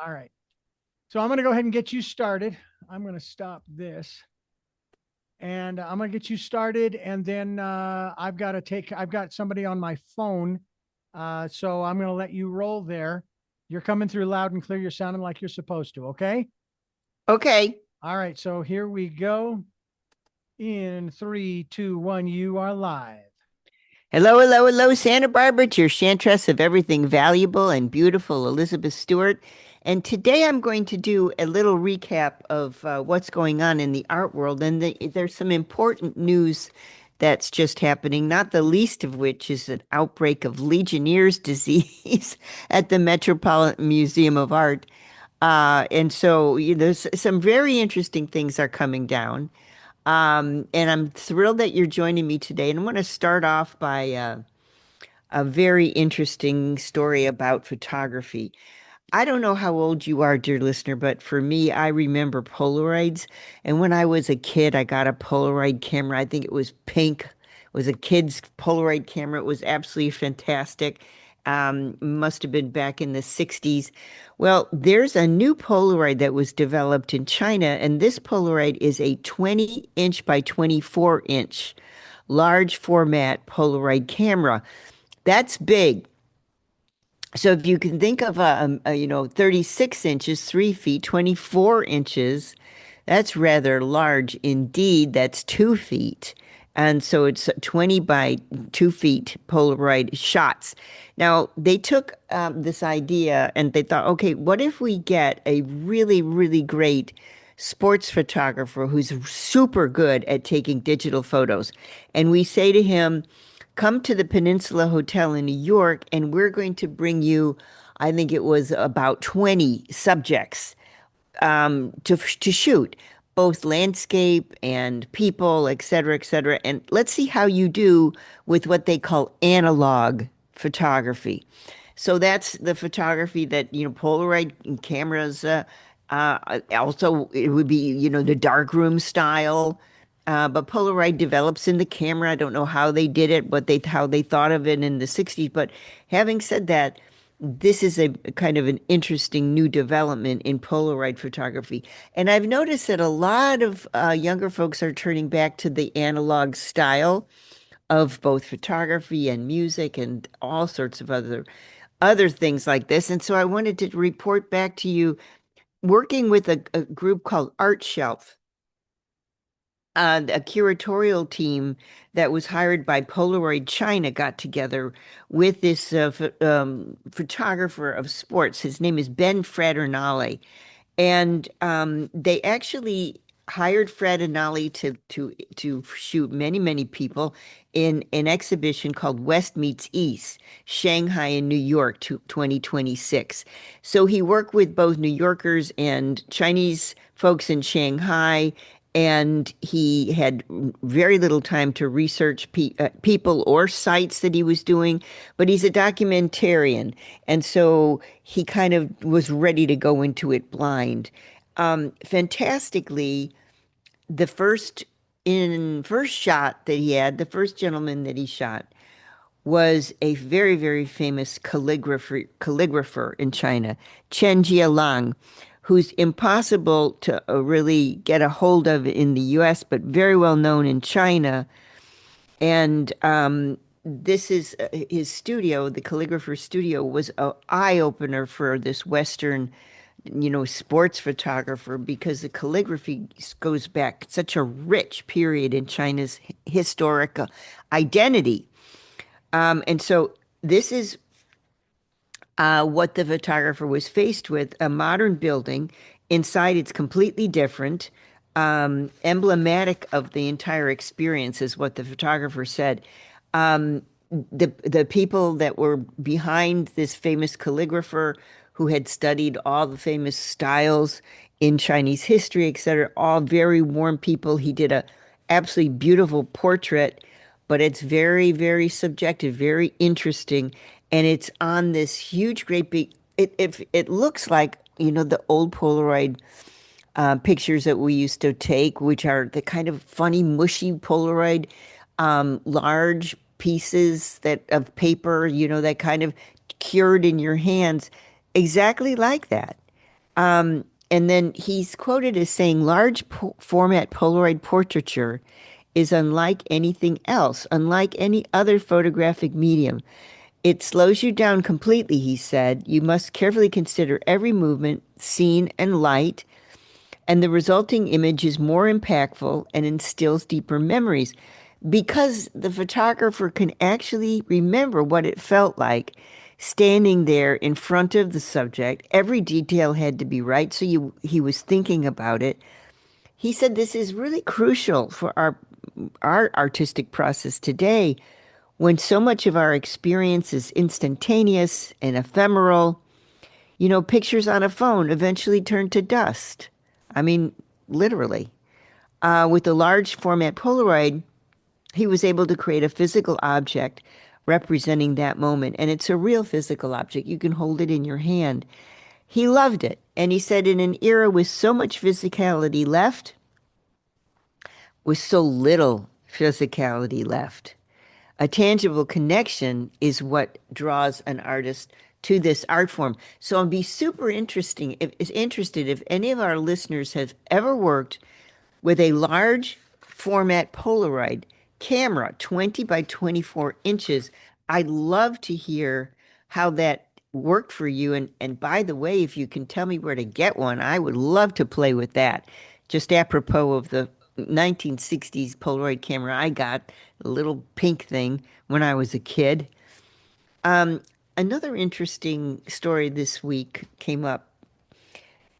All right. So I'm going to go ahead and get you started. I'm going to stop this and I'm going to get you started. And then I've got somebody on my phone. So I'm going to let you roll there. You're coming through loud and clear. You're sounding like you're supposed to. Okay. Okay. All right. So here we go. In three, two, one, you are live. Hello, hello, hello, Santa Barbara. It's your chantress of everything valuable and beautiful, Elizabeth Stewart. And today I'm going to do a little recap of what's going on in the art world. And there's some important news that's just happening, not the least of which is an outbreak of Legionnaire's disease at the Metropolitan Museum of Art. And so there's some very interesting things are coming down. And I'm thrilled that you're joining me today. And I want to start off by a very interesting story about photography. I don't know how old you are, dear listener, but for me, I remember Polaroids. And when I was a kid, I got a Polaroid camera. I think it was pink. It was a kid's Polaroid camera. It was absolutely fantastic. Must have been back in the 60s. Well, there's a new Polaroid that was developed in China, and this Polaroid is a 20-inch by 24-inch large format Polaroid camera. That's big. So if you can think of 36 inches, 3 feet, 24 inches, that's rather large indeed. That's 2 feet. And so it's 20 by 2 feet Polaroid shots. Now, they took this idea and they thought, okay, what if we get a really, really great sports photographer who's super good at taking digital photos? And we say to him, come to the Peninsula Hotel in New York, and we're going to bring you, I think it was about 20 subjects to shoot, both landscape and people, et cetera, et cetera. And let's see how you do with what they call analog photography. So that's the photography that, Polaroid cameras, also it would be, the darkroom style. But Polaroid develops in the camera. I don't know how they did it, but how they thought of it in the 60s. But having said that, this is a kind of an interesting new development in Polaroid photography. And I've noticed that a lot of younger folks are turning back to the analog style of both photography and music and all sorts of other things like this. And so I wanted to report back to you working with a group called Art Shelf, a curatorial team that was hired by Polaroid China got together with this photographer of sports. His name is Ben Fraternale. And they actually hired Fraternale to shoot many, many people in an exhibition called West Meets East, Shanghai and New York 2026. So he worked with both New Yorkers and Chinese folks in Shanghai, and he had very little time to research people or sites that he was doing, but he's a documentarian, and so he kind of was ready to go into it blind. Fantastically, the first shot that he had, the first gentleman that he shot was a very, very famous calligrapher in China, Chen Jialang, who's impossible to really get a hold of in the US, but very well known in China. And this is his studio, the calligrapher studio, was an eye opener for this Western, sports photographer, because the calligraphy goes back such a rich period in China's historic identity. And so this is what the photographer was faced with: a modern building. Inside, it's completely different. Emblematic of the entire experience is what the photographer said. Um, the people that were behind this famous calligrapher, who had studied all the famous styles in Chinese history, etc., all very warm people. He did a absolutely beautiful portrait, but it's very, very subjective, very interesting, and it's on this huge, great big. It looks like, the old Polaroid pictures that we used to take, which are the kind of funny, mushy Polaroid, large pieces that of paper, that kind of cured in your hands, exactly like that. And then he's quoted as saying, large format Polaroid portraiture is unlike anything else, unlike any other photographic medium. It slows you down completely, he said. You must carefully consider every movement, scene, and light, and the resulting image is more impactful and instills deeper memories because the photographer can actually remember what it felt like standing there in front of the subject. Every detail had to be right, so he was thinking about it. He said this is really crucial for our artistic process today when so much of our experience is instantaneous and ephemeral. You know, pictures on a phone eventually turn to dust. I mean, literally. With the large format Polaroid, he was able to create a physical object representing that moment. And it's a real physical object. You can hold it in your hand. He loved it. And he said, in an era with so much physicality left, with so little physicality left, a tangible connection is what draws an artist to this art form. So I'd be super interested if any of our listeners have ever worked with a large format Polaroid camera, 20 by 24 inches. I'd love to hear how that worked for you. And by the way, if you can tell me where to get one, I would love to play with that. Just apropos of the 1960s Polaroid camera I got, a little pink thing when I was a kid. Another interesting story this week came up.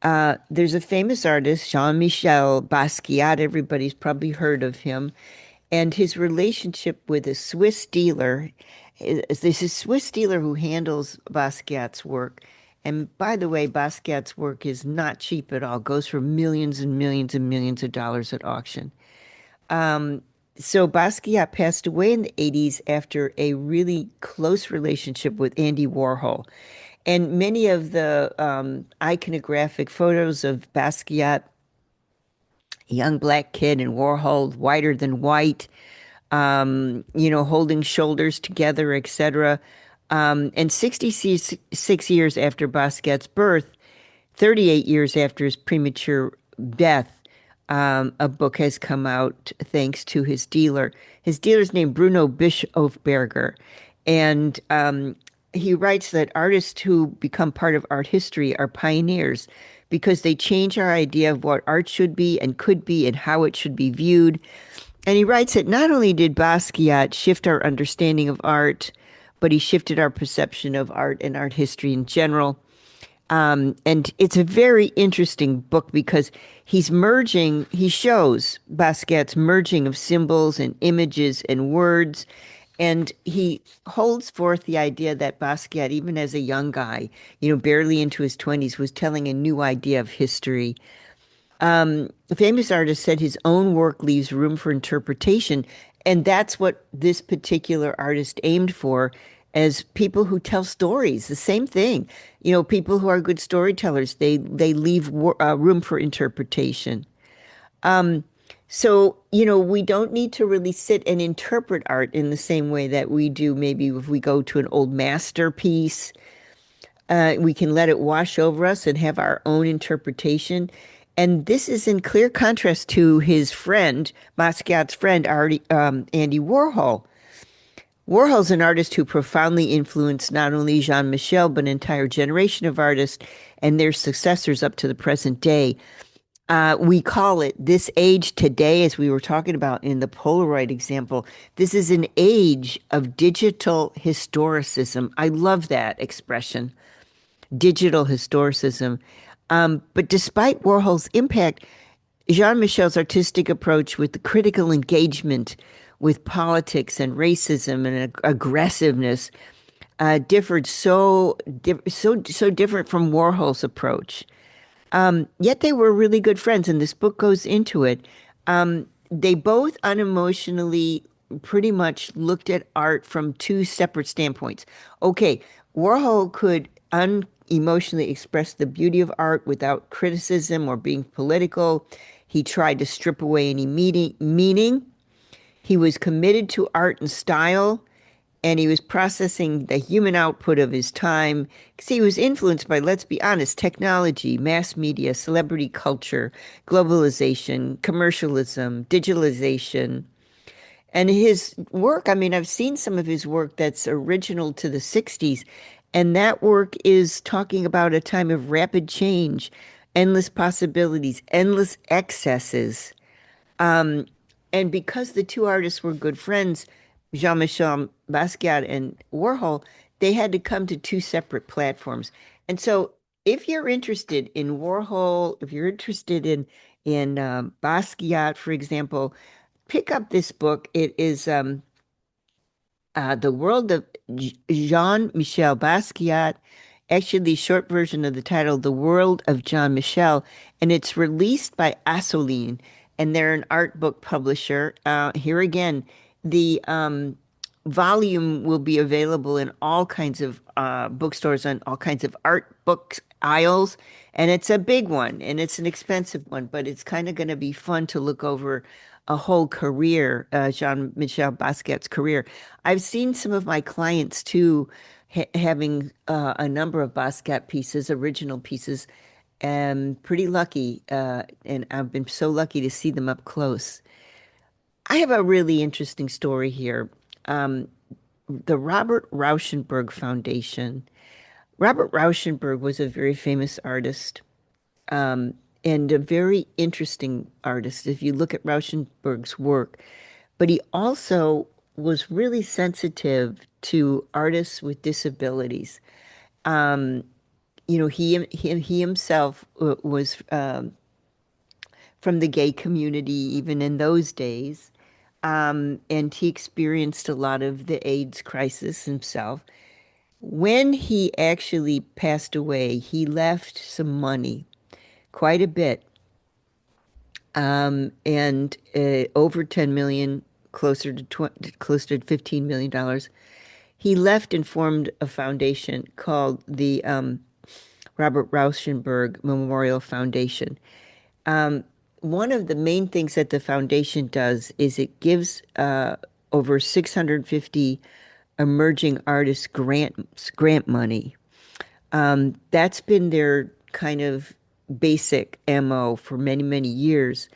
There's a famous artist, Jean-Michel Basquiat. Everybody's probably heard of him. And his relationship with a Swiss dealer. This is a Swiss dealer who handles Basquiat's work. And by the way, Basquiat's work is not cheap at all. Goes for millions and millions and millions of dollars at auction. So Basquiat passed away in the 80s after a really close relationship with Andy Warhol. And many of the iconographic photos of Basquiat, a young black kid, and Warhol, whiter than white, holding shoulders together, etc. And 66 years after Basquiat's birth, 38 years after his premature death, a book has come out thanks to his dealer. His dealer's named Bruno Bischofberger. And he writes that artists who become part of art history are pioneers because they change our idea of what art should be and could be and how it should be viewed. And he writes that not only did Basquiat shift our understanding of art, but he shifted our perception of art and art history in general. And it's a very interesting book because he shows Basquiat's merging of symbols and images and words. And he holds forth the idea that Basquiat, even as a young guy, barely into his 20s, was telling a new idea of history. A famous artist said his own work leaves room for interpretation. And that's what this particular artist aimed for as people who tell stories. The same thing. People who are good storytellers, they leave room for interpretation. So, we don't need to really sit and interpret art in the same way that we do maybe if we go to an old masterpiece. We can let it wash over us and have our own interpretation. And this is in clear contrast to his friend, Basquiat's friend, Andy Warhol. Warhol's an artist who profoundly influenced not only Jean-Michel, but an entire generation of artists and their successors up to the present day. We call it this age today, as we were talking about in the Polaroid example. This is an age of digital historicism. I love that expression, digital historicism. But despite Warhol's impact, Jean-Michel's artistic approach with the critical engagement with politics and racism and aggressiveness differed so different from Warhol's approach. Yet they were really good friends, and this book goes into it. They both unemotionally pretty much looked at art from two separate standpoints. Okay, Warhol could unemotionally express the beauty of art without criticism or being political. He tried to strip away any meaning. He was committed to art and style, and he was processing the human output of his time because he was influenced by, let's be honest, technology, mass media, celebrity culture, globalization, commercialism, digitalization. And his work, I mean, I've seen some of his work that's original to the 60s, and that work is talking about a time of rapid change, endless possibilities, endless excesses. Um, and because the two artists were good friends, Jean-Michel Basquiat and Warhol, they had to come to two separate platforms. And so if you're interested in Warhol, if you're interested in Basquiat, for example, pick up this book. It is The World of Jean-Michel Basquiat. Actually, the short version of the title, The World of Jean Michel, and it's released by Assoline, and they're an art book publisher. Here again, the volume will be available in all kinds of bookstores and all kinds of art books aisles, and it's a big one, and it's an expensive one, but it's kind of going to be fun to look over a whole career, Jean-Michel Basquiat's career. I've seen some of my clients too having a number of Basquiat pieces, original pieces, and pretty lucky. And I've been so lucky to see them up close. I have a really interesting story here. Um, the Robert Rauschenberg Foundation. Robert Rauschenberg was a very famous artist, um, and a very interesting artist if you look at Rauschenberg's work. But he also was really sensitive to artists with disabilities. Um, he himself was from the gay community even in those days. And he experienced a lot of the AIDS crisis himself. When he actually passed away, he left some money, quite a bit, and over 10 million, closer to $15 million. He left and formed a foundation called the Robert Rauschenberg Memorial Foundation. Um, One of the main things that the foundation does is it gives over 650 emerging artists grant money. That's been their kind of basic MO for many, many years.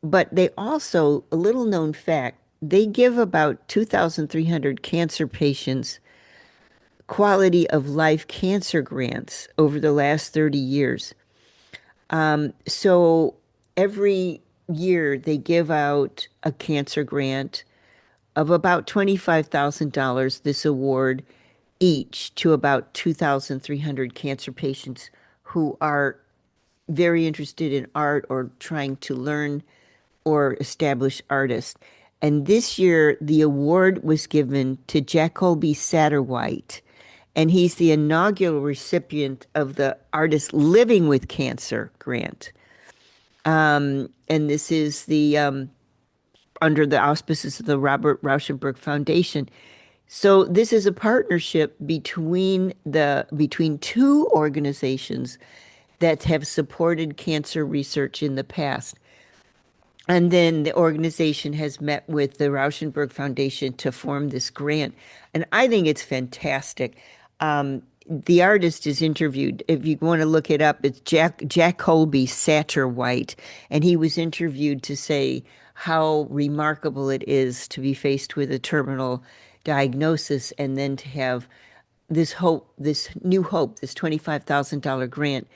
But they also, a little known fact, they give about 2,300 cancer patients quality of life cancer grants over the last 30 years. So every year they give out a cancer grant of about $25,000, this award each to about 2,300 cancer patients who are very interested in art or trying to learn or establish artists. And this year, the award was given to Jacoby Satterwhite, and he's the inaugural recipient of the Artist Living with Cancer grant. And this is the under the auspices of the Robert Rauschenberg Foundation. So this is a partnership between two organizations that have supported cancer research in the past. And then the organization has met with the Rauschenberg Foundation to form this grant. And I think it's fantastic. The artist is interviewed. If you want to look it up, it's Jack Colby Satterwhite. And he was interviewed to say how remarkable it is to be faced with a terminal diagnosis and then to have this hope, this new hope, this $25,000 grant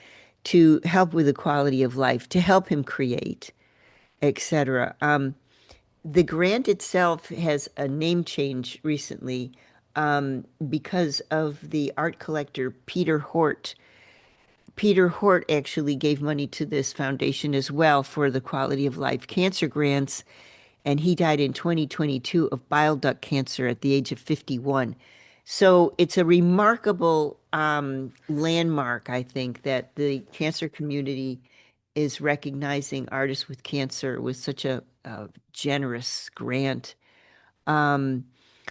to help with the quality of life, to help him create, etc. The grant itself has a name change recently because of the art collector Peter Hort. Peter Hort actually gave money to this foundation as well for the quality of life cancer grants, and he died in 2022 of bile duct cancer at the age of 51. So it's a remarkable landmark, I think, that the cancer community is recognizing artists with cancer with such a generous grant. Um,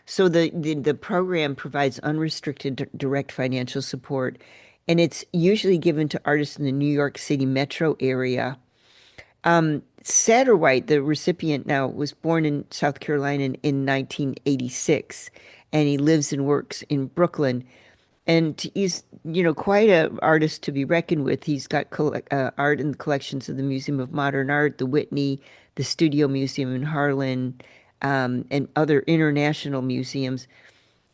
so the program provides unrestricted direct financial support, and it's usually given to artists in the New York City metro area. Satterwhite, the recipient now, was born in South Carolina in 1986, and he lives and works in Brooklyn. And he's, quite an artist to be reckoned with. He's got art in the collections of the Museum of Modern Art, the Whitney, the Studio Museum in Harlan, and other international museums.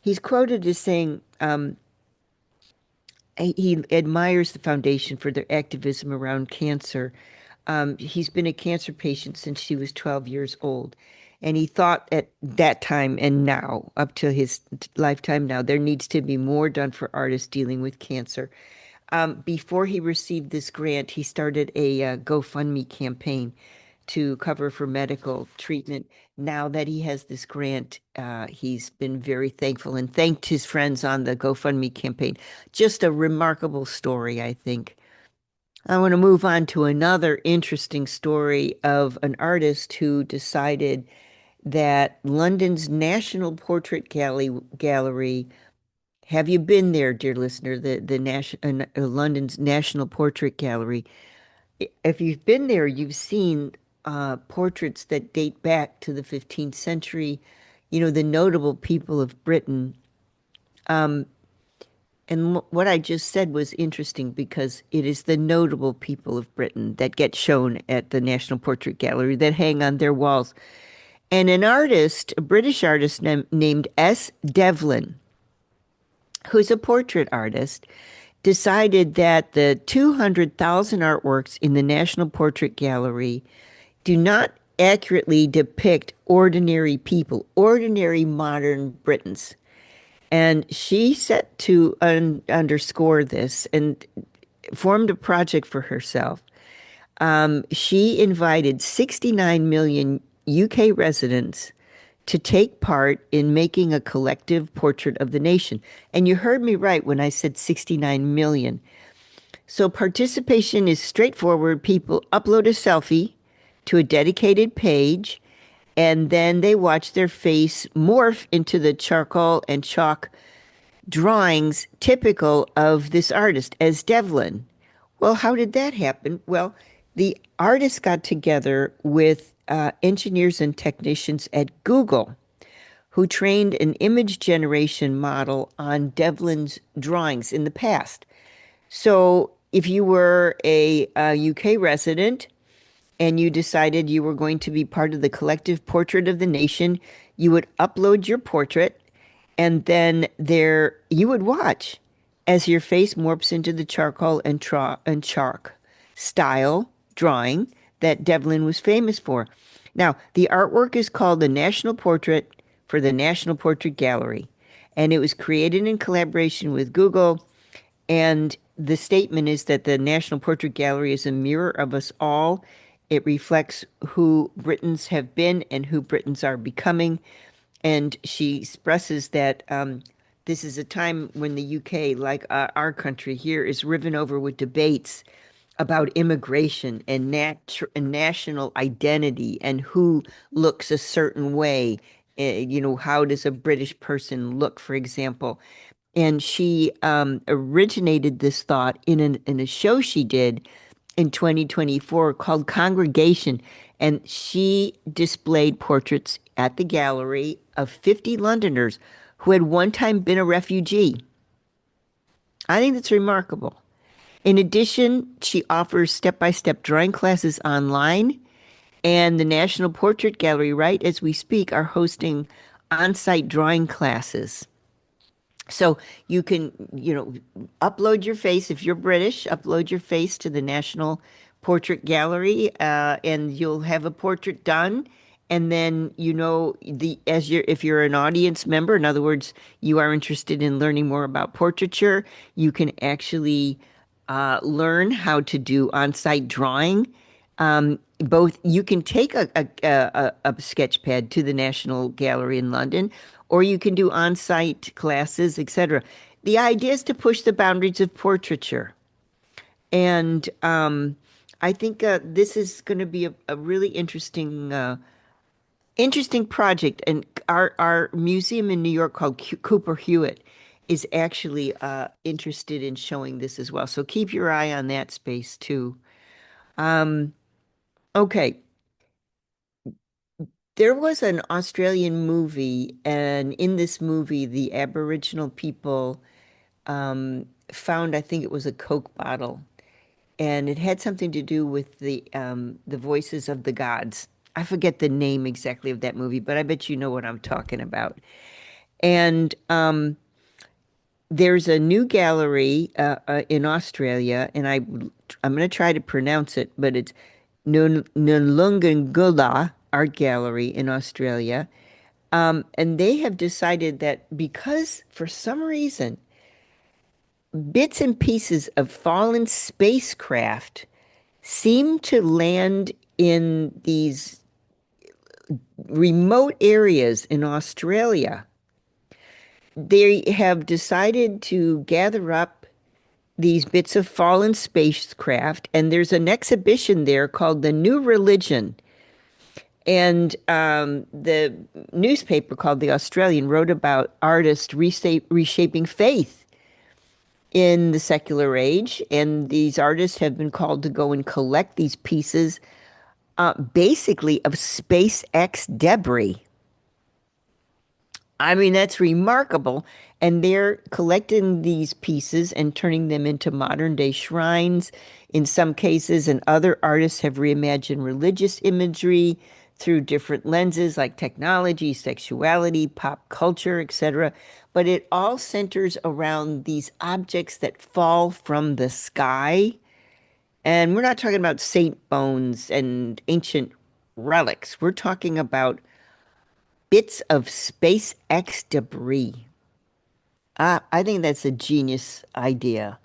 He's quoted as saying he admires the foundation for their activism around cancer. He's been a cancer patient since he was 12 years old. And he thought at that time and now, up to his lifetime now, there needs to be more done for artists dealing with cancer. Before he received this grant, he started a GoFundMe campaign to cover for medical treatment. Now that he has this grant, he's been very thankful and thanked his friends on the GoFundMe campaign. Just a remarkable story, I think. I want to move on to another interesting story of an artist who decided that London's National Portrait Gallery, have you been there, dear listener, London's National Portrait Gallery? If you've been there, you've seen portraits that date back to the 15th century, the notable people of Britain. Um, and what I just said was interesting because it is the notable people of Britain that get shown at the National Portrait Gallery that hang on their walls. And an artist, a British artist named S. Devlin, who's a portrait artist, decided that the 200,000 artworks in the National Portrait Gallery do not accurately depict ordinary people, ordinary modern Britons. And she set to underscore this and formed a project for herself. She invited 69 million UK residents to take part in making a collective portrait of the nation. And you heard me right when I said 69 million. So participation is straightforward. People upload a selfie to a dedicated page, and then they watch their face morph into the charcoal and chalk drawings typical of this artist as Devlin. Well, how did that happen? Well, the artists got together with engineers and technicians at Google who trained an image generation model on Devlin's drawings in the past. So if you were a UK resident and you decided you were going to be part of the collective portrait of the nation, you would upload your portrait and then there you would watch as your face morphs into the charcoal and chalk style drawing that Devlin was famous for. Now, the artwork is called the National Portrait for the National Portrait Gallery, and it was created in collaboration with Google. And the statement is that the National Portrait Gallery is a mirror of us all. It reflects who Britons have been and who Britons are becoming. And she expresses that this is a time when the UK, like our country here, is riven over with debates about immigration and national identity and who looks a certain way. How does a British person look, for example? And she originated this thought in a show she did in 2024 called Congregation. And she displayed portraits at the gallery of 50 Londoners who had one time been a refugee. I think that's remarkable. In addition, she offers step-by-step drawing classes online, and the National Portrait Gallery, right as we speak, are hosting on-site drawing classes. So you can, upload your face if you're British, upload your face to the National Portrait Gallery, and you'll have a portrait done. And then, if you're an audience member, in other words, you are interested in learning more about portraiture, you can actually learn how to do on-site drawing. Both you can take a sketch pad to the National Gallery in London, or you can do on-site classes, etc. The idea is to push the boundaries of portraiture, and I think this is going to be a really interesting project. And our museum in New York called Cooper Hewitt is actually interested in showing this as well. So keep your eye on that space too. Okay. There was an Australian movie, and in this movie, the Aboriginal people found, I think it was a Coke bottle, and it had something to do with the voices of the gods. I forget the name exactly of that movie, but I bet you know what I'm talking about. And there's a new gallery in Australia, and I'm going to try to pronounce it, but it's Nulungangula Art Gallery in Australia. And they have decided that because for some reason bits and pieces of fallen spacecraft seem to land in these remote areas in Australia, they have decided to gather up these bits of fallen spacecraft, and there's an exhibition there called The New Religion. And the newspaper called The Australian wrote about artists reshaping faith in the secular age. And these artists have been called to go and collect these pieces, basically of SpaceX debris. I mean, that's remarkable. And they're collecting these pieces and turning them into modern day shrines in some cases. And other artists have reimagined religious imagery through different lenses like technology, sexuality, pop culture, etc. But it all centers around these objects that fall from the sky. And we're not talking about saint bones and ancient relics. We're talking about bits of SpaceX debris. I think that's a genius idea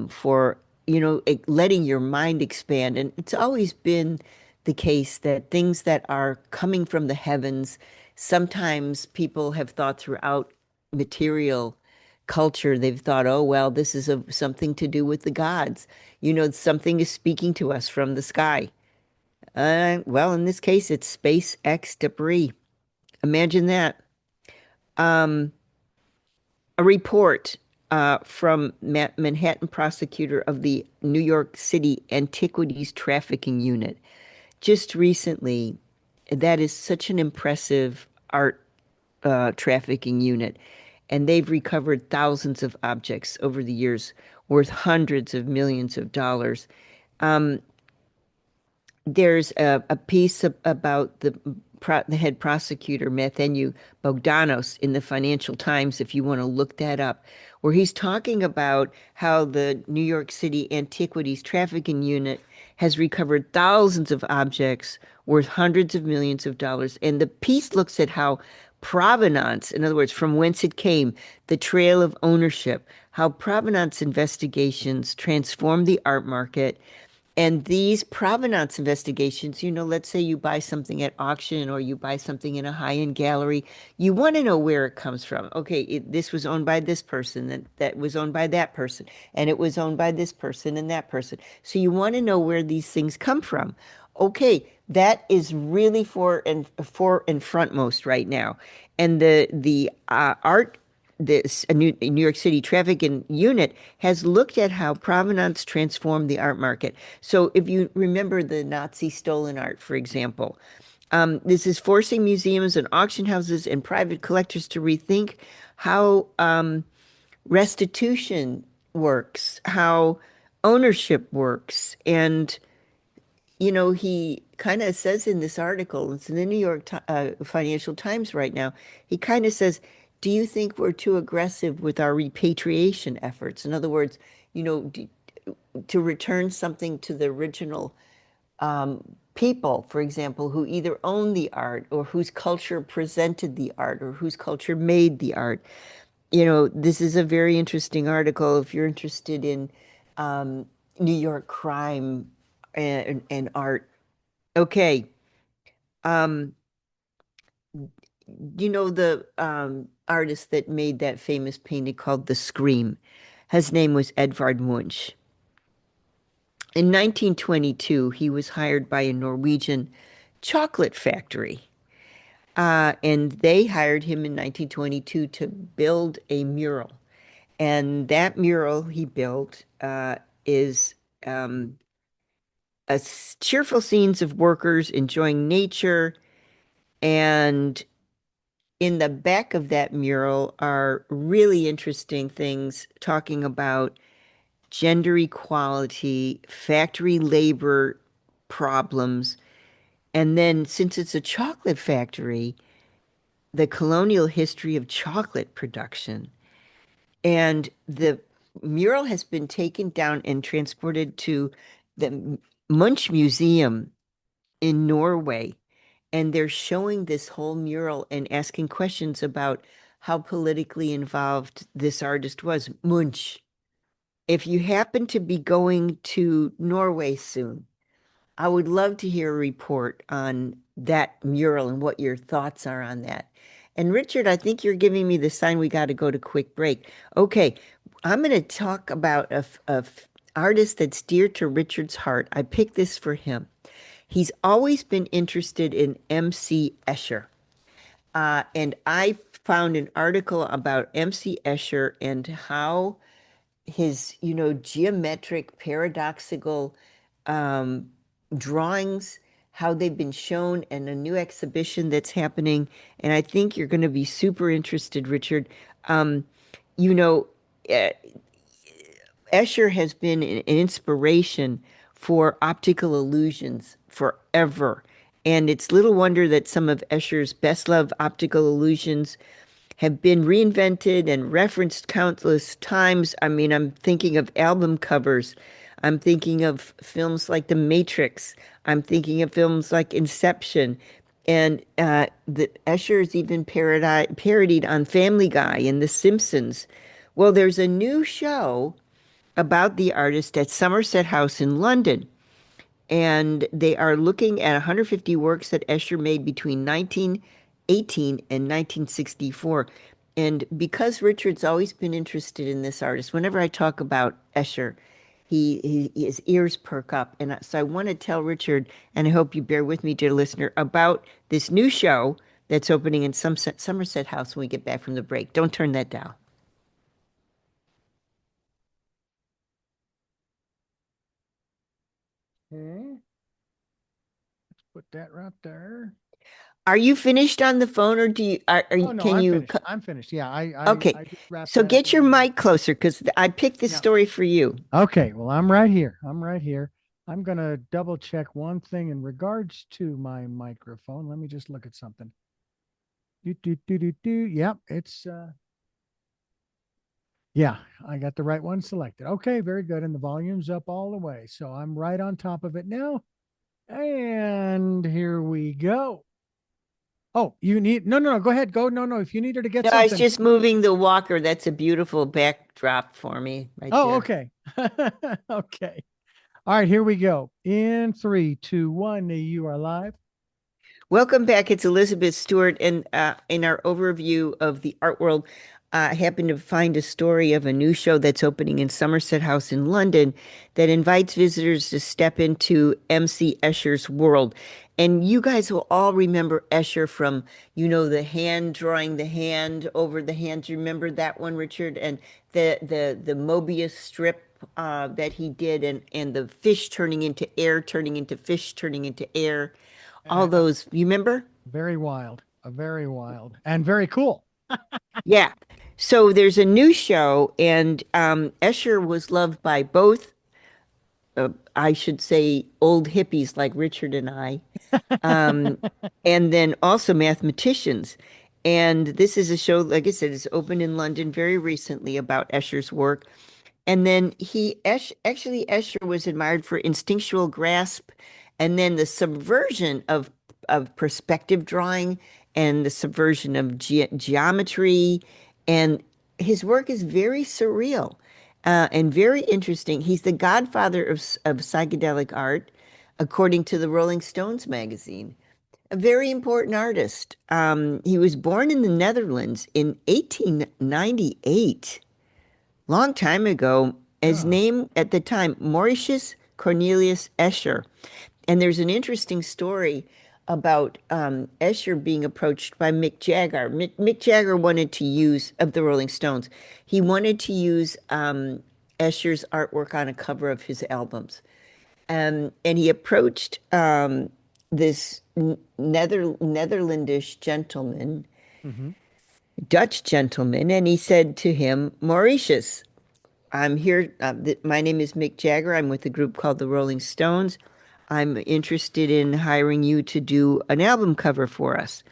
for, letting your mind expand. And it's always been the case that things that are coming from the heavens, sometimes people have thought throughout material culture, they've thought, oh, well, this is something to do with the gods. Something is speaking to us from the sky. Well, in this case, it's SpaceX debris. Imagine that. Um, a report from Manhattan prosecutor of the New York City Antiquities Trafficking Unit just recently. That is such an impressive art trafficking unit. And they've recovered thousands of objects over the years worth hundreds of millions of dollars. Um, there's a piece about the head prosecutor, Matthew Bogdanos, in the Financial Times, if you want to look that up, where he's talking about how the New York City Antiquities Trafficking Unit has recovered thousands of objects worth hundreds of millions of dollars. And the piece looks at how provenance, in other words, from whence it came, the trail of ownership, how provenance investigations transform the art market, and these provenance investigations, let's say you buy something at auction or you buy something in a high-end gallery, you want to know where it comes from. Okay, this was owned by this person, that was owned by that person, and it was owned by this person and that person. So you want to know where these things come from. Okay, that is really for and frontmost right now. And the art this a New York City trafficking unit has looked at how provenance transformed the art market. So if you remember the Nazi stolen art, for example, this is forcing museums and auction houses and private collectors to rethink how restitution works, how ownership works. And he kind of says in this article, it's in the Financial Times right now, he kind of says, do you think we're too aggressive with our repatriation efforts? In other words, to return something to the original people, for example, who either own the art or whose culture presented the art or whose culture made the art. This is a very interesting article if you're interested in um, New York crime and art. Okay. Um, the artist that made that famous painting called The Scream? His name was Edvard Munch. In 1922, he was hired by a Norwegian chocolate factory. And they hired him in 1922 to build a mural. And that mural he built is cheerful scenes of workers enjoying nature And in the back of that mural are really interesting things talking about gender equality, factory labor problems, and then since it's a chocolate factory, the colonial history of chocolate production. And the mural has been taken down and transported to the Munch Museum in Norway. And they're showing this whole mural and asking questions about how politically involved this artist was. Munch. If you happen to be going to Norway soon, I would love to hear a report on that mural and what your thoughts are on that. And Richard, I think you're giving me the sign we got to go to quick break. Okay, I'm going to talk about a artist that's dear to Richard's heart. I picked this for him. He's always been interested in M.C. Escher. And I found an article about M.C. Escher and how his, geometric, paradoxical um, drawings, how they've been shown in a new exhibition that's happening. And I think you're going to be super interested, Richard. Um, you know, uh, Escher has been an inspiration for optical illusions forever. And it's little wonder that some of Escher's best loved optical illusions have been reinvented and referenced countless times. I mean, I'm thinking of album covers. I'm thinking of films like The Matrix. I'm thinking of films like Inception. And the Escher is even parodied on Family Guy and The Simpsons. Well, there's a new show about the artist at Somerset House in London. And they are looking at 150 works that Escher made between 1918 and 1964. And because Richard's always been interested in this artist, whenever I talk about Escher, his ears perk up. And so I want to tell Richard, and I hope you bear with me, dear listener, about this new show that's opening in Somerset House when we get back from the break. Don't turn that down. Okay, put that right there. Are you finished on the phone, or Oh no, can I'm you? finished. I'm finished. Yeah, Okay, I just wrapped so that up get a your little bit. mic closer because I picked this Yeah. story for you. Okay, well, I'm right here. I'm right here. I'm gonna double check one thing in regards to my microphone. Let me just look at something. Do do do do do. Yep, it's yeah, I got the right one selected. Okay, very good. And the volume's up all the way. So I'm right on top of it now. And here we go. Oh, you need no, go ahead. Go. No. If you need her to get No, I was something. just moving the walker. That's a beautiful backdrop for me right Oh, there. okay. Okay. All right, here we go. In three, two, one, you are live. Welcome back. It's Elizabeth Stewart, and in our overview of the art world, I happened to find a story of a new show that's opening in Somerset House in London that invites visitors to step into MC Escher's world. And you guys will all remember Escher from, the hand drawing the hand over the hand. Do you remember that one, Richard? And the Mobius strip that he did, and the fish turning into air, turning into fish, turning into air, all Uh, those, you remember? very wild, and very cool. Yeah. So there's a new show, and Escher was loved by both, I should say, old hippies like Richard and I, um, and then also mathematicians. And this is a show, like I said, it's opened in London very recently about Escher's work. And then actually, Escher was admired for instinctual grasp and then the subversion of perspective drawing and the subversion of geometry. And his work is very surreal and very interesting. He's the godfather of psychedelic art, according to the Rolling Stones magazine. A very important artist. He was born in the Netherlands in 1898, long time ago. His Yeah. name at the time, Mauritius Cornelius Escher. And there's an interesting story about Escher being approached by Mick Jagger. Mick Jagger wanted to use, of the Rolling Stones, he wanted to use Escher's artwork on a cover of his albums. And he approached this Netherlandish gentleman, Hmm. Dutch gentleman, and he said to him, Mauritius, I'm here. My name is Mick Jagger. I'm with a group called the Rolling Stones. I'm interested in hiring you to do an album cover for us.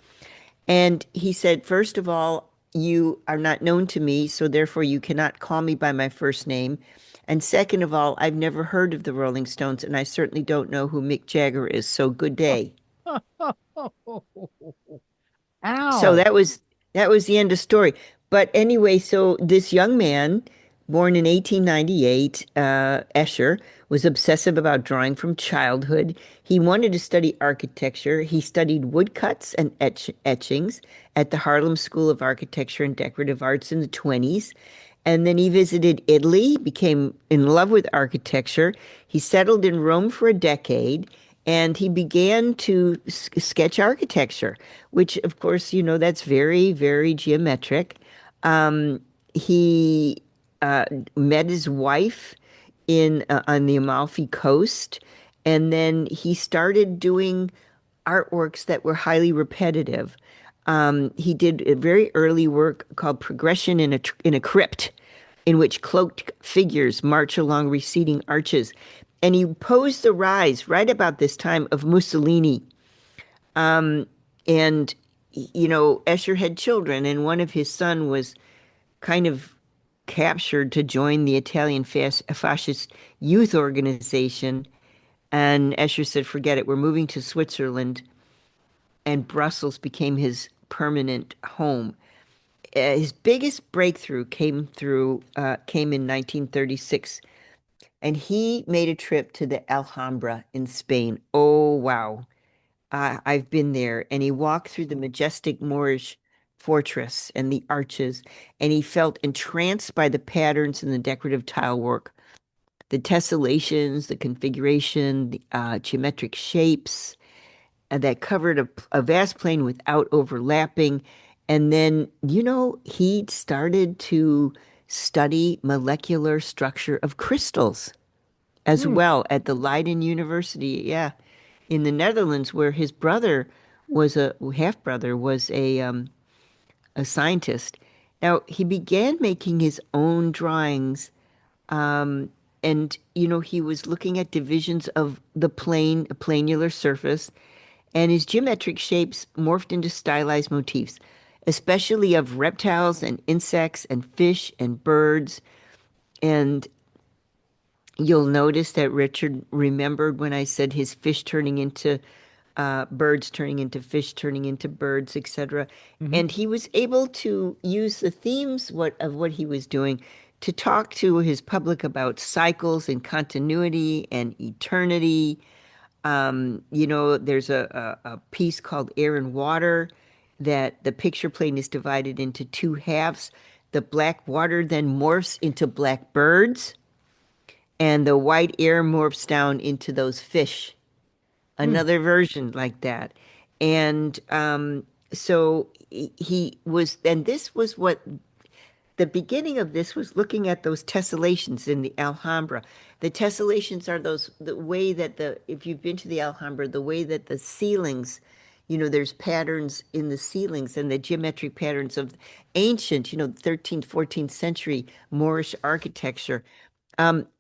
And he said, first of all, you are not known to me, so therefore you cannot call me by my first name. And second of all, I've never heard of the Rolling Stones, and I certainly don't know who Mick Jagger is. So good day. So Ow. that was the end of story. But anyway, so this young man, born in 1898, Escher, was obsessive about drawing from childhood. He wanted to study architecture. He studied woodcuts and etchings at the Harlem School of Architecture and Decorative Arts in the 20s. And then he visited Italy, became in love with architecture. He settled in Rome for a decade, and he began to sketch architecture, which, of course, that's very, very geometric. Um, he uh, met his wife in on the Amalfi Coast, and then he started doing artworks that were highly repetitive. He did a very early work called Progression in a Crypt, in which cloaked figures march along receding arches. And he posed the rise right about this time of Mussolini. Um, and, Escher had children, and one of his son was kind of captured to join the Italian fascist youth organization. And Escher said, forget it, we're moving to Switzerland. And Brussels became his permanent home. His biggest breakthrough came in 1936, and he made a trip to the Alhambra in Spain. Oh wow, I've been there, and he walked through the majestic Moorish fortress and the arches, and he felt entranced by the patterns and the decorative tile work, the tessellations, the configuration, the geometric shapes that covered a vast plain without overlapping. And then, he started to study molecular structure of crystals as Hmm. well at the Leiden University, yeah, in the Netherlands, where his brother was a half brother was a scientist. Now he began making his own drawings, um, and he was looking at divisions of the plane, a planular surface, and his geometric shapes morphed into stylized motifs, especially of reptiles and insects and fish and birds. And you'll notice that Richard remembered when I said his fish turning into birds, turning into fish, turning into birds, etc. Hmm. And he was able to use the themes of what he was doing to talk to his public about cycles and continuity and eternity. There's a piece called Air and Water that the picture plane is divided into two halves. The black water then morphs into black birds, and the white air morphs down into those fish. Hmm. Another version like that. And so he was, and this was what the beginning of this was looking at those tessellations in the Alhambra. The tessellations are the way that if you've been to the Alhambra, the way that the ceilings, there's patterns in the ceilings and the geometric patterns of ancient, 13th, 14th century Moorish architecture.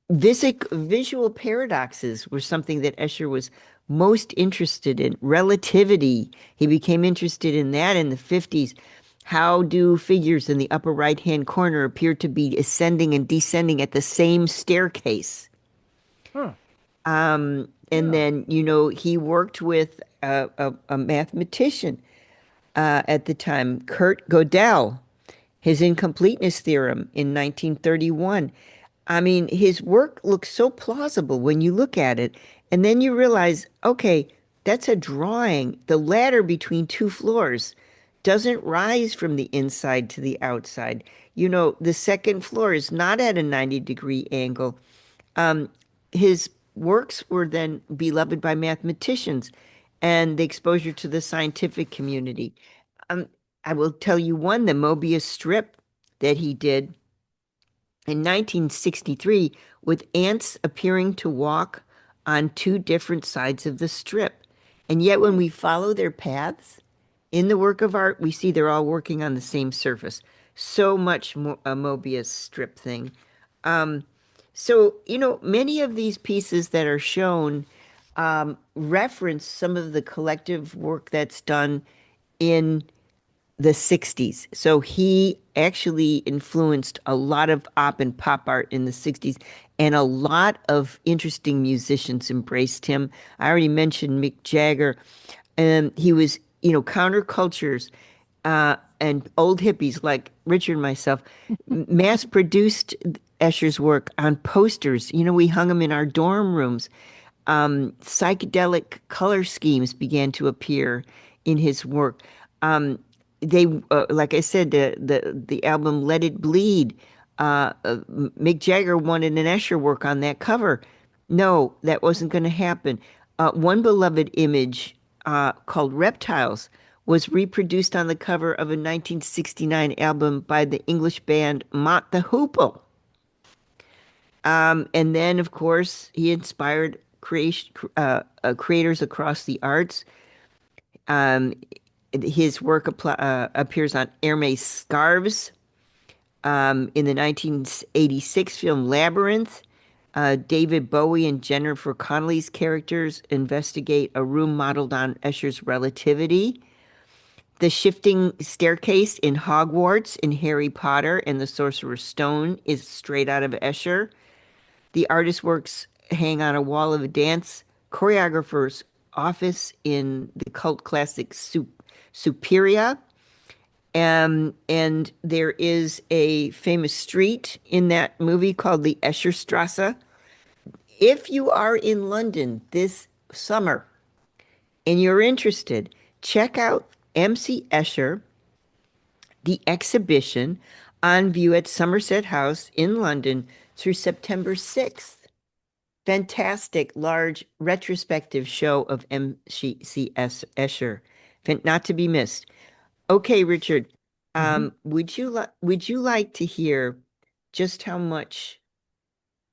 Visual paradoxes were something that Escher was most interested in. Relativity, he became interested in that in the 50s. How do figures in the upper right-hand corner appear to be ascending and descending at the same staircase? Huh. And Yeah. then, he worked with a mathematician at the time, Kurt Gödel, his incompleteness theorem in 1931. I mean, his work looks so plausible when you look at it, and then you realize, okay, that's a drawing. The ladder between two floors doesn't rise from the inside to the outside. The second floor is not at a 90-degree angle. Um, his works were then beloved by mathematicians and the exposure to the scientific community. Um, I will tell you one, the Mobius strip that he did in 1963 with ants appearing to walk on two different sides of the strip. And yet, when we follow their paths in the work of art, we see they're all working on the same surface. So much mo a Mobius strip thing. Um, many of these pieces that are shown reference some of the collective work that's done in the 60s. So he actually influenced a lot of op and pop art in the 60s, and a lot of interesting musicians embraced him. I already mentioned Mick Jagger, and he was, countercultures and old hippies like Richard and myself mass produced Escher's work on posters. We hung them in our dorm rooms. Psychedelic color schemes began to appear in his work. Um, like I said, the album "Let It Bleed." Mick Jagger wanted an Escher work on that cover. No, that wasn't going to happen. One beloved image called "Reptiles" was reproduced on the cover of a 1969 album by the English band Mott the Hoople. And then, of course, he inspired creators across the arts. Um, his work appears on Hermes scarves in the 1986 film Labyrinth. David Bowie and Jennifer Connelly's characters investigate a room modeled on Escher's relativity. The shifting staircase in Hogwarts in Harry Potter and the Sorcerer's Stone is straight out of Escher. The artist's works hang on a wall of a dance choreographer's office in the cult classic Superia. And there is a famous street in that movie called the Escherstrasse. If you are in London this summer and you're interested, check out MC Escher, the exhibition on view at Somerset House in London through September 6th. Fantastic, large retrospective show of M.C.S. Escher. Not to be missed. Okay, Richard, Mhm. would you like to hear just how much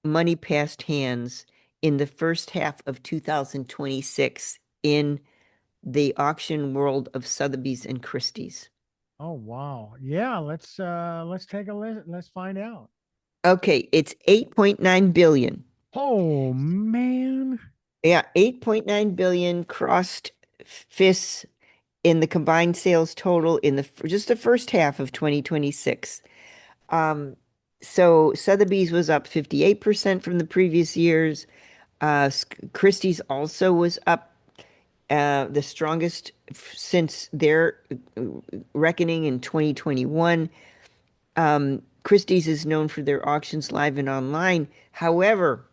money passed hands in the first half of 2026 in the auction world of Sotheby's and Christie's? Oh wow. Yeah, let's take a listen. Let's find out. Okay, it's 8.9 billion. Oh man. Yeah, 8.9 billion crossed fists in the combined sales total in just the first half of 2026. Um, so Sotheby's was up 58% from the previous years. Christie's also was up the strongest since their reckoning in 2021. Christie's is known for their auctions live and online. However,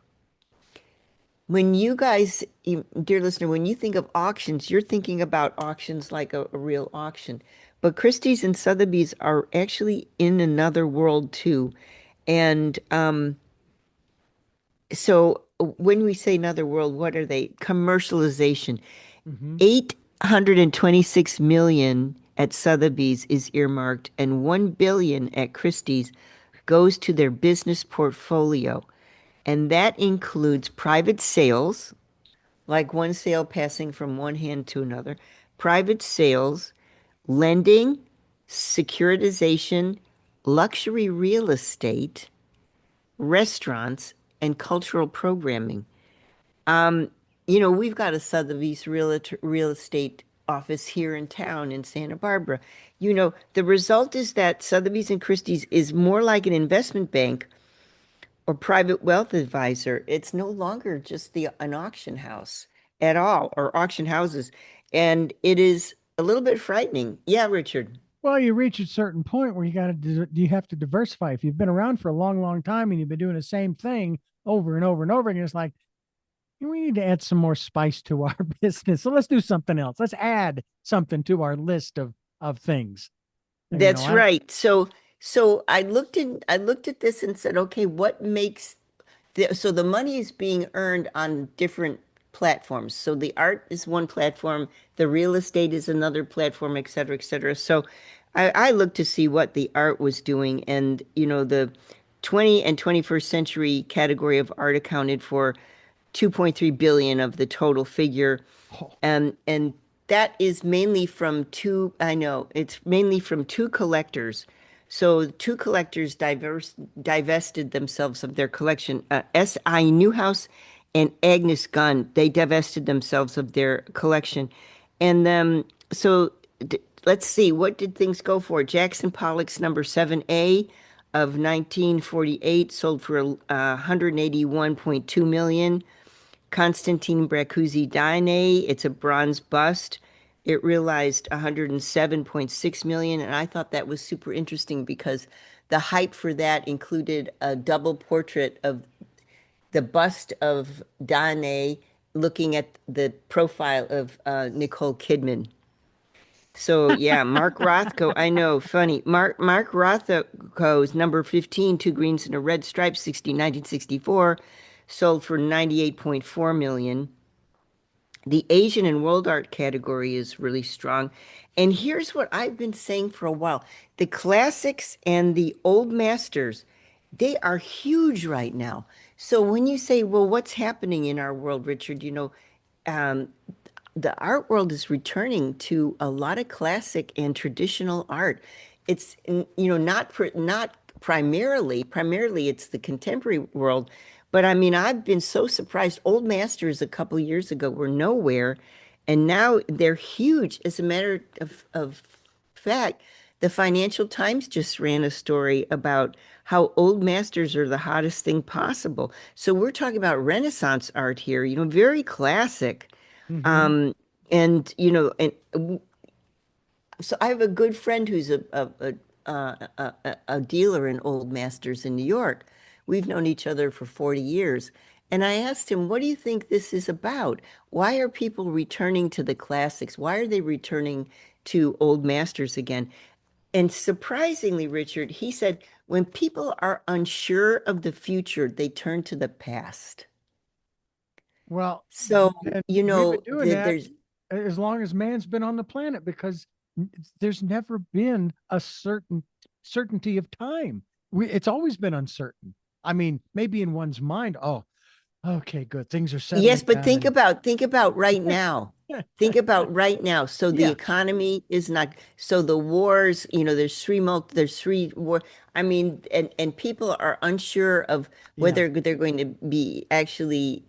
when you guys, dear listener, when you think of auctions, you're thinking about auctions like a real auction. But Christie's and Sotheby's are actually in another world too. And so when we say another world, what are they? Commercialization. Hmm. 826 million at Sotheby's is earmarked, and 1 billion at Christie's goes to their business portfolio. And that includes private sales, like one sale passing from one hand to another, private sales, lending, securitization, luxury real estate, restaurants, and cultural programming. Um, we've got a Sotheby's real estate office here in town in Santa Barbara. The result is that Sotheby's and Christie's is more like an investment bank or private wealth advisor. It's no longer just an auction house at all, or auction houses. And it is a little bit frightening. Yeah, Richard. Well, you reach a certain point where you have to diversify. If you've been around for a long, long time and you've been doing the same thing over and over and over again, it's like we need to add some more spice to our business. So let's do something else. Let's add something to our list of things. That's I right. So I looked at this and said, okay, what makes so the money is being earned on different platforms. So the art is one platform, the real estate is another platform, et cetera, et cetera. So I looked to see what the art was doing, and the 20 and 21st century category of art accounted for 2.3 billion of the total figure. Oh, And that is mainly from two, I know, it's mainly from two collectors. So two collectors divested themselves of their collection. S.I. Newhouse and Agnes Gunn, they divested themselves of their collection. And so let's see, what did things go for? Jackson Pollock's number 7A of 1948 sold for 181.2 million. Constantine Brancusi Dine. It's a bronze bust. It realized 107.6 million, and I thought that was super interesting because the hype for that included a double portrait of the bust of Dine looking at the profile of Nicole Kidman. So yeah, Mark Rothko, I know, funny. Mark Rothko's number 15, two greens and a red stripe, 1964, sold for 98.4 million. The Asian and world art category is really strong. And here's what I've been saying for a while. The classics and the old masters, they are huge right now. So when you say, well, what's happening in our world, Richard, um, the art world is returning to a lot of classic and traditional art. It's not primarily it's the contemporary world, but I mean I've been so surprised. Old masters a couple years ago were nowhere, and now they're huge. As a matter of fact, the Financial Times just ran a story about how old masters are the hottest thing possible. So we're talking about Renaissance art here, very classic. hmm. Um, and so I have a good friend who's a dealer in old masters in New York. We've known each other for 40 years. And I asked him, what do you think this is about? Why are people returning to the classics? Why are they returning to old masters again? And surprisingly, Richard, he said, when people are unsure of the future, they turn to the past. Well, So, then we've been doing that there's as long as man's been on the planet because there's never been a certainty of time. It's always been uncertain. I mean, maybe in one's mind, oh, okay, good, things are Yes, settling but down, and think about right now. Think about right now. So the yeah, economy is not, so the wars, there's three war. I mean, and people are unsure of yeah, whether they're going to be actually,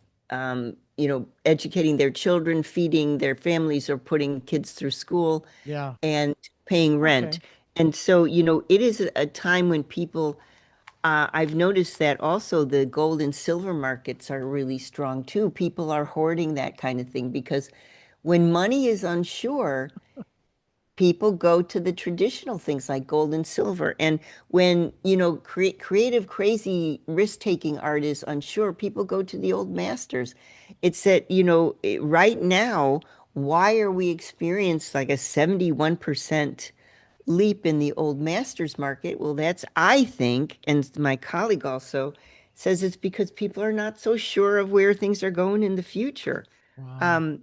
educating their children, feeding their families, or putting kids through school yeah. and paying rent. Okay. And so, it is a time when people I've noticed that also the gold and silver markets are really strong too. People are hoarding that kind of thing because when money is unsure, people go to the traditional things like gold and silver. And when, creative, crazy, risk-taking art is unsure, people go to the old masters. It's that, right now, why are we experiencing like a 71% leap in the old masters market? Well, that's, I think, and my colleague also says it's because people are not so sure of where things are going in the future. Wow. Um,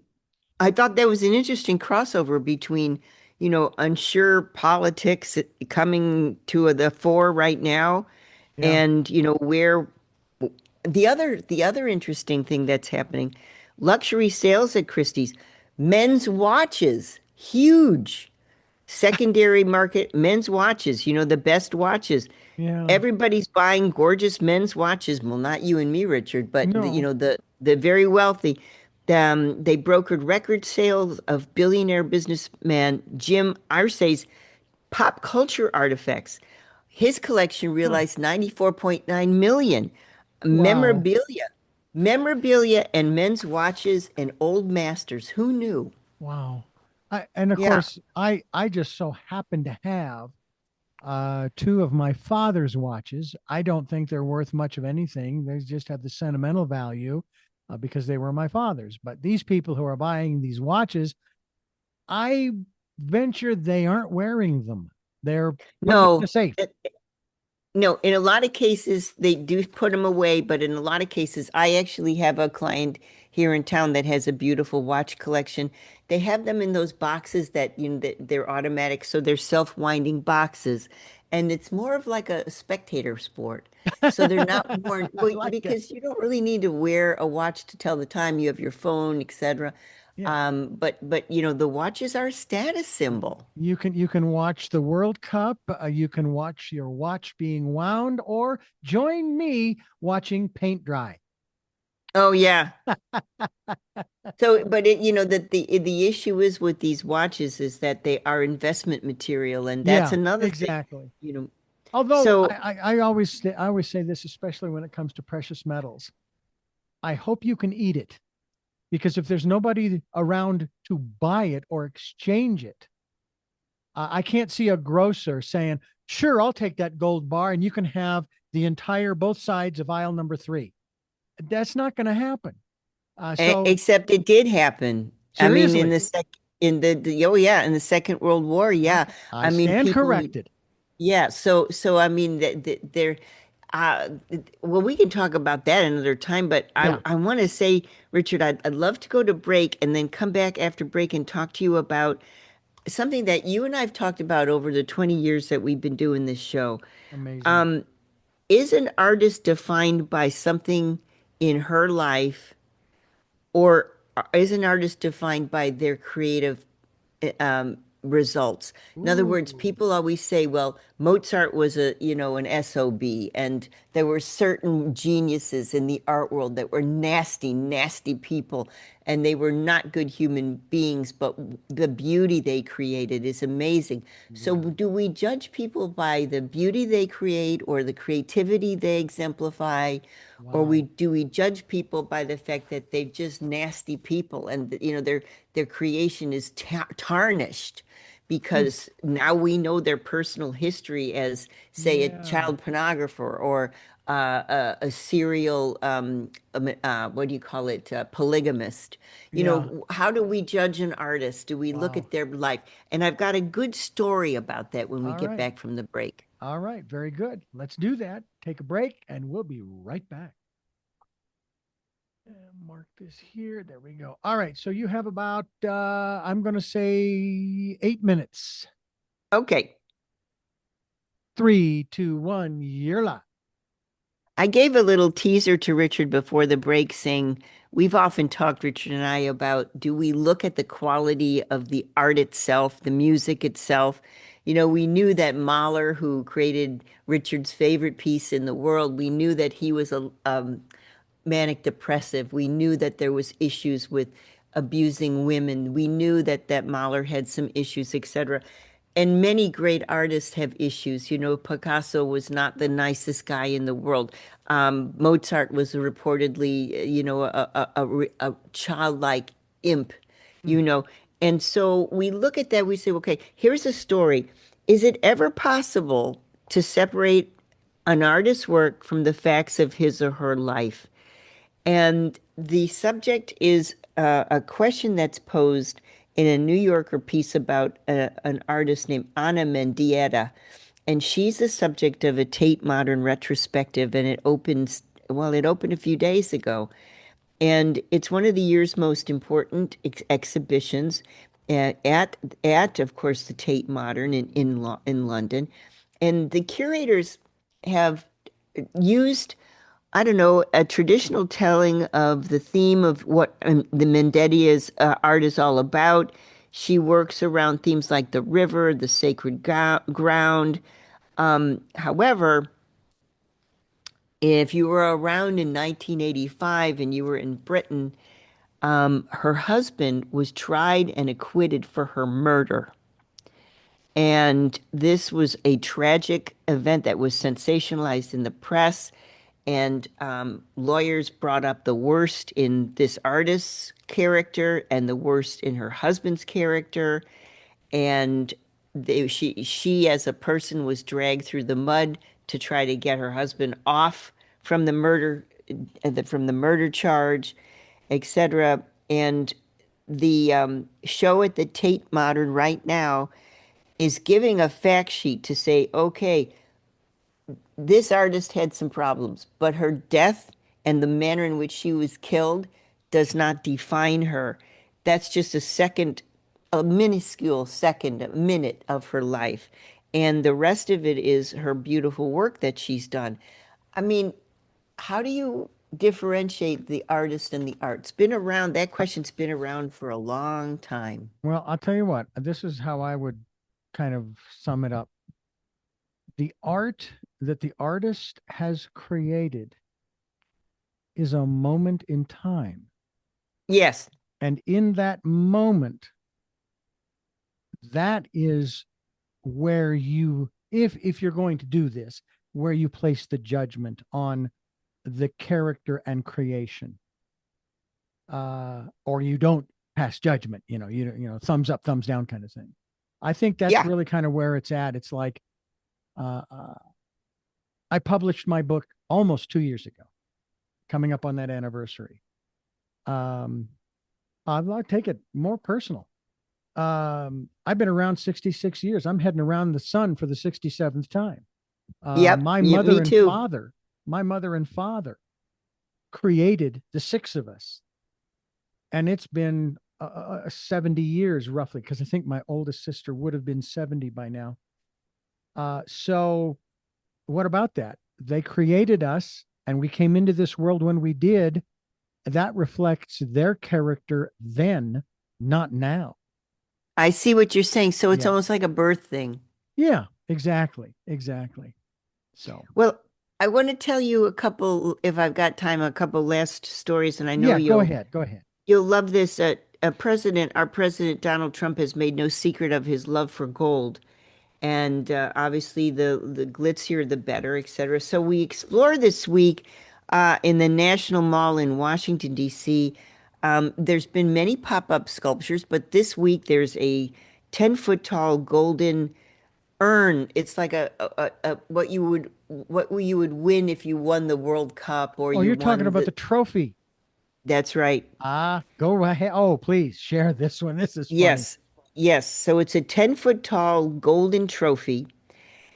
I thought that was an interesting crossover between, unsure politics coming to the fore right now, Yeah. and where the other interesting thing that's happening, luxury sales at Christie's, men's watches, huge. Secondary market, men's watches, the best watches. Yeah. Everybody's buying gorgeous men's watches. Well, not you and me, Richard, but No. the very wealthy. They brokered record sales of billionaire businessman Jim Arce's pop culture artifacts. His collection Huh. realized 94.9 million. Wow. Memorabilia, memorabilia and men's watches and old masters. Who knew? Wow. And of Yeah. course, I just so happen to have two of my father's watches. I don't think they're worth much of anything. They just have the sentimental value because they were my father's. But these people who are buying these watches, I venture they aren't wearing them. They're putting them in a No. safe. No, in a lot of cases, they do put them away, but in a lot of cases, I actually have a client here in town that has a beautiful watch collection. They have them in those boxes that, that they're automatic, so they're self-winding boxes. and it's more of like a spectator sport. So they're not worn, I well, like that. because you don't really need to wear a watch to tell the time. You have your phone, etc. Yeah. But you know, the watches are a status symbol. You can watch the World Cup. You can watch your watch being wound, or join me watching paint dry. Oh yeah. So, but you know that the issue is with these watches is that they are investment material, and that's Yeah, another thing, exactly. you know. Although So, I always say this, especially when it comes to precious metals. I hope you can eat it, because if there's nobody around to buy it or exchange it, I can't see a grocer saying, "Sure, I'll take that gold bar, and you can have the entire both sides of aisle number 3." That's not going to happen. So except it did happen. I mean, in seriously, the oh yeah, in the Second World War, yeah. okay, I I mean, stand people, corrected. yeah. So I mean, they're, uh, well, we can talk about that another time. But Yeah, I want to say, Richard, I'd love to go to break and then come back after break and talk to you about something that you and I've talked about over the 20 years that we've been doing this show. amazing. Um, is an artist defined by something in her life, or is an artist defined by their creative results? In other words, Ooh, people always say, well, Mozart was an SOB, and there were certain geniuses in the art world that were nasty, nasty people, and they were not good human beings, but the beauty they created is amazing. So, yeah. do we judge people by the beauty they create or the creativity they exemplify? Or Wow. do we judge people by the fact that they're just nasty people, and their creation is tarnished Hmm. because now we know their personal history as, say, a Yeah. child pornographer, or a serial, what do you call it, polygamist. Yeah. How do we judge an artist? Do we look Wow. at their life? And I've got a good story about that when we All get right. back from the break. All right. Very good. Let's do that. Take a break and we'll be right back. Mark this here. There we go. All right. So you have about, I'm going to say 8 minutes. Okay. 3, 2, 1, you're live. I gave a little teaser to Richard before the break saying we've often talked, Richard and I, about, do we look at the quality of the art itself, the music itself? We knew that Mahler, who created Richard's favorite piece in the world, we knew that he was a manic depressive. We knew that there was issues with abusing women. We knew that Mahler had some issues, etc. And many great artists have issues. Picasso was not the nicest guy in the world. Mozart was reportedly, a childlike imp, Hmm. you know. And so we look at that, we say, okay, here's a story. Is it ever possible to separate an artist's work from the facts of his or her life? And the subject is a question that's posed in a New Yorker piece about an artist named Anna Mendieta. And she's the subject of a Tate Modern retrospective, and it opened a few days ago. And it's one of the year's most important exhibitions at, of course, the Tate Modern in London. And the curators have used, I don't know, a traditional telling of the theme of what the Mendedia's art is all about. She works around themes like the river, the sacred ground. However, if you were around in 1985 and you were in Britain, her husband was tried and acquitted for her murder. And this was a tragic event that was sensationalized in the press. And lawyers brought up the worst in this artist's character and the worst in her husband's character. And she, as a person, was dragged through the mud to try to get her husband off from the murder, from the murder charge, etc. And the show at the Tate Modern right now is giving a fact sheet to say, okay, this artist had some problems, but her death and the manner in which she was killed does not define her. That's just a minuscule second, a minute of her life. and the rest of it is her beautiful work that she's done. I mean, how do you differentiate the artist and the art? It's been around, that question's been around for a long time. Well, I'll tell you what, this is how I would kind of sum it up. The art that the artist has created is a moment in time. Yes, And in that moment, that is where you, if you're going to do this, where you place the judgment on the character and creation. Or you don't pass judgment, thumbs up, thumbs down kind of thing. I think that's yeah, really kind of where it's at. It's like uh, uh, I published my book almost 2 years ago, coming up on that anniversary. Um, I'll take it more personal. I've been around 66 years. I'm heading around the sun for the 67th time. yep, My yep, mother me and too. father, my mother and father created the six of us. And it's been 70 years roughly, because I think my oldest sister would have been 70 by now. So what about that? They created us and we came into this world when we did. That reflects their character then, not now. I see what you're saying. So it's Yeah. almost like a birth thing. Yeah, exactly. Exactly. So, Well, I want to tell you a couple, if I've got time, a couple last stories, and I know yeah, go you'll ahead. Go ahead. you'll love this. Our president Donald Trump has made no secret of his love for gold, and obviously the glitzier the better, etc. So we explore this week in the National Mall in Washington D.C. There's been many pop-up sculptures, but this week there's a 10-foot tall golden urn. It's like a what you would win if you won the World Cup or Oh, you you're talking won about the. the trophy. That's right. Go ahead. Oh, please share this one. This is funny. Yes. Yes. So it's a 10-foot tall golden trophy,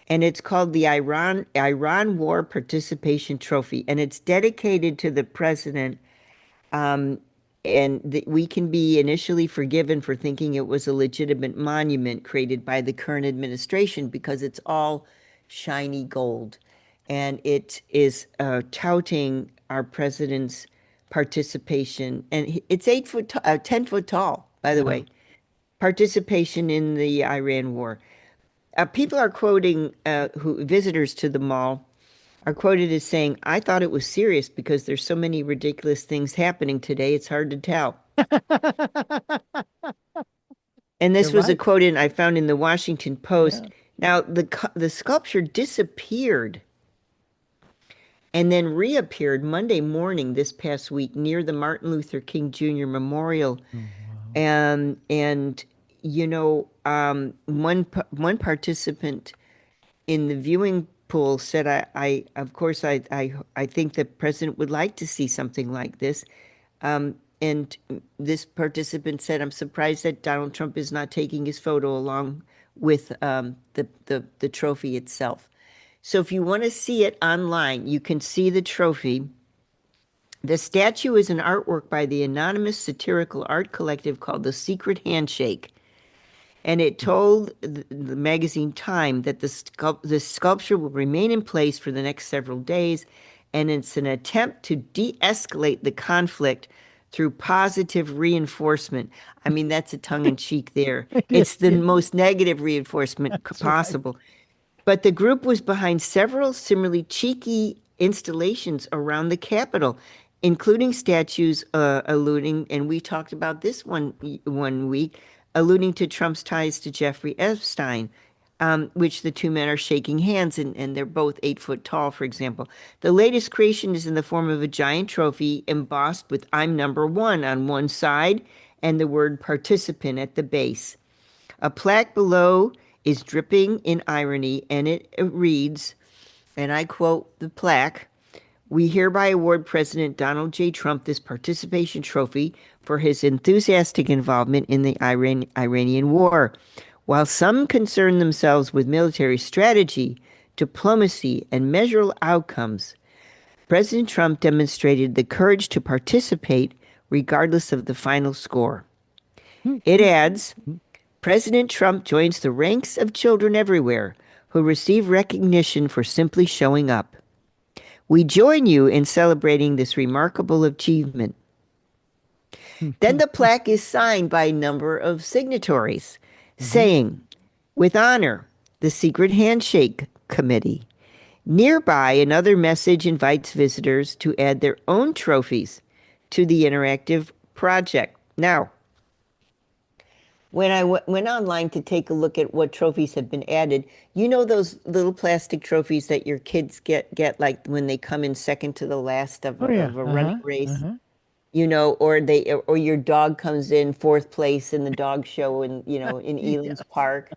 and it's called the Iran War Participation Trophy, and it's dedicated to the president. Um, we can be initially forgiven for thinking it was a legitimate monument created by the current administration because it's all shiny gold. And it is touting our president's participation. And it's 10 foot tall, by the Yeah. way, participation in the Iran war. People are quoting who visitors to the mall are quoted as saying, I thought it was serious because there's so many ridiculous things happening today, it's hard to tell. And They're this was a right. quote I found in the Washington Post. Yeah. Now, the sculpture disappeared and then reappeared Monday morning this past week near the Martin Luther King Jr. Memorial. Oh, wow. And one participant in the viewing pool said, I of course, I think the president would like to see something like this. And this participant said, I'm surprised that Donald Trump is not taking his photo along with the trophy itself. So if you want to see it online, you can see the trophy. The statue is an artwork by the anonymous satirical art collective called The Secret Handshake. And it told the magazine Time that the sculpture will remain in place for the next several days, and it's an attempt to de-escalate the conflict through positive reinforcement. I mean, that's a tongue-in-cheek there. It It's is. the Yeah, most negative reinforcement that's right. possible. But the group was behind several similarly cheeky installations around the Capitol, including statues alluding, and we talked about this one week, alluding to Trump's ties to Jeffrey Epstein, which the two men are shaking hands, and they're both 8 foot tall, for example. The latest creation is in the form of a giant trophy embossed with "I'm number one" on one side and the word participant at the base. A plaque below is dripping in irony, and it reads, and I quote the plaque: We hereby award President Donald J. Trump this participation trophy for his enthusiastic involvement in the Iranian war. While some concern themselves with military strategy, diplomacy, and measurable outcomes, President Trump demonstrated the courage to participate regardless of the final score. It adds, President Trump joins the ranks of children everywhere who receive recognition for simply showing up. We join you in celebrating this remarkable achievement. Then the plaque is signed by a number of signatories, Mhm. saying, with honor, the Secret Handshake Committee. Nearby, another message invites visitors to add their own trophies to the interactive project. Now, when I went online to take a look at what trophies have been added, you know those little plastic trophies that your kids get like when they come in second to the last Oh yeah. of a running Uh-huh. race, Uh-huh. or your dog comes in fourth place in the dog show in in Yeah. Eland's Park,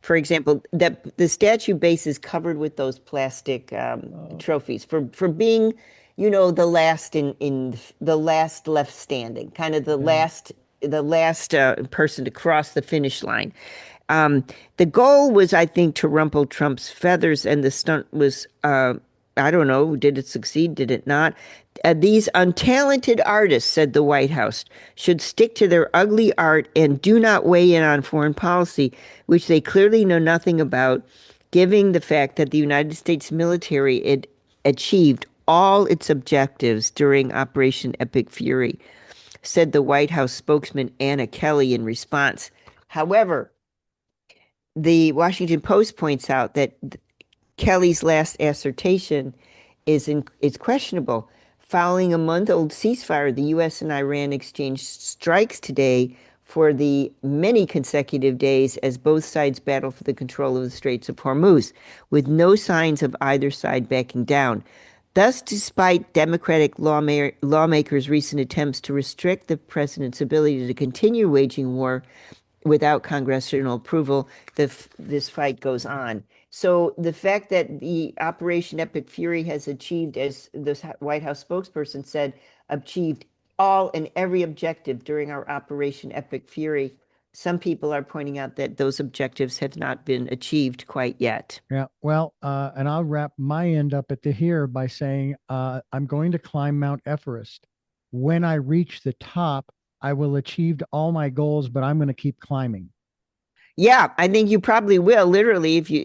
for example. That the statue base is covered with those plastic Oh, trophies for being, the last in the last left standing, kind of yeah. the last person to cross the finish line. Um, the goal was, I think, to rumple Trump's feathers, and the stunt was, I don't know, did it succeed? Did it not? These untalented artists, said the White House, should stick to their ugly art and do not weigh in on foreign policy, which they clearly know nothing about, given the fact that the United States military had achieved all its objectives during Operation Epic Fury, said the White House spokesman Anna Kelly in response. However, the Washington Post points out that Kelly's last assertion is questionable. Following a month-old ceasefire, the U.S. and Iran exchanged strikes today for the many consecutive days as both sides battle for the control of the Straits of Hormuz, with no signs of either side backing down. Thus, despite Democratic lawmakers' recent attempts to restrict the president's ability to continue waging war without congressional approval, this fight goes on. So the fact that the Operation Epic Fury has achieved, as the White House spokesperson said, achieved all and every objective during our Operation Epic Fury, some people are pointing out that those objectives have not been achieved quite yet. Yeah. Well, and I'll wrap my end up at the here by saying I'm going to climb Mount Everest. When I reach the top, I will achieve all my goals, but I'm going to keep climbing. Yeah, I think you probably will, literally, if you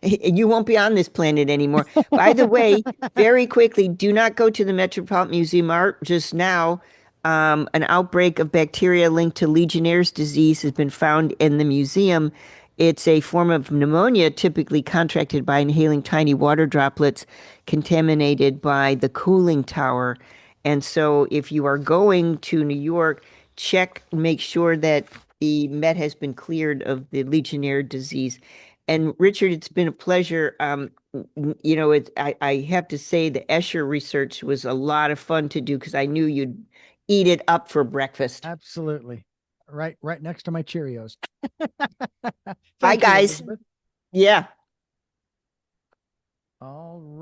you won't be on this planet anymore. By the way, very quickly, do not go to the Metropolitan Museum Art just now. An outbreak of bacteria linked to Legionnaire's disease has been found in the museum. It's a form of pneumonia typically contracted by inhaling tiny water droplets contaminated by the cooling tower. And so, if you are going to New York, make sure that the Met has been cleared of the Legionnaire disease. And Richard, it's been a pleasure. I have to say the Escher research was a lot of fun to do because I knew you'd eat it up for breakfast. Absolutely. Right next to my Cheerios. Bye, Thank you, guys. Elizabeth. Yeah. All right.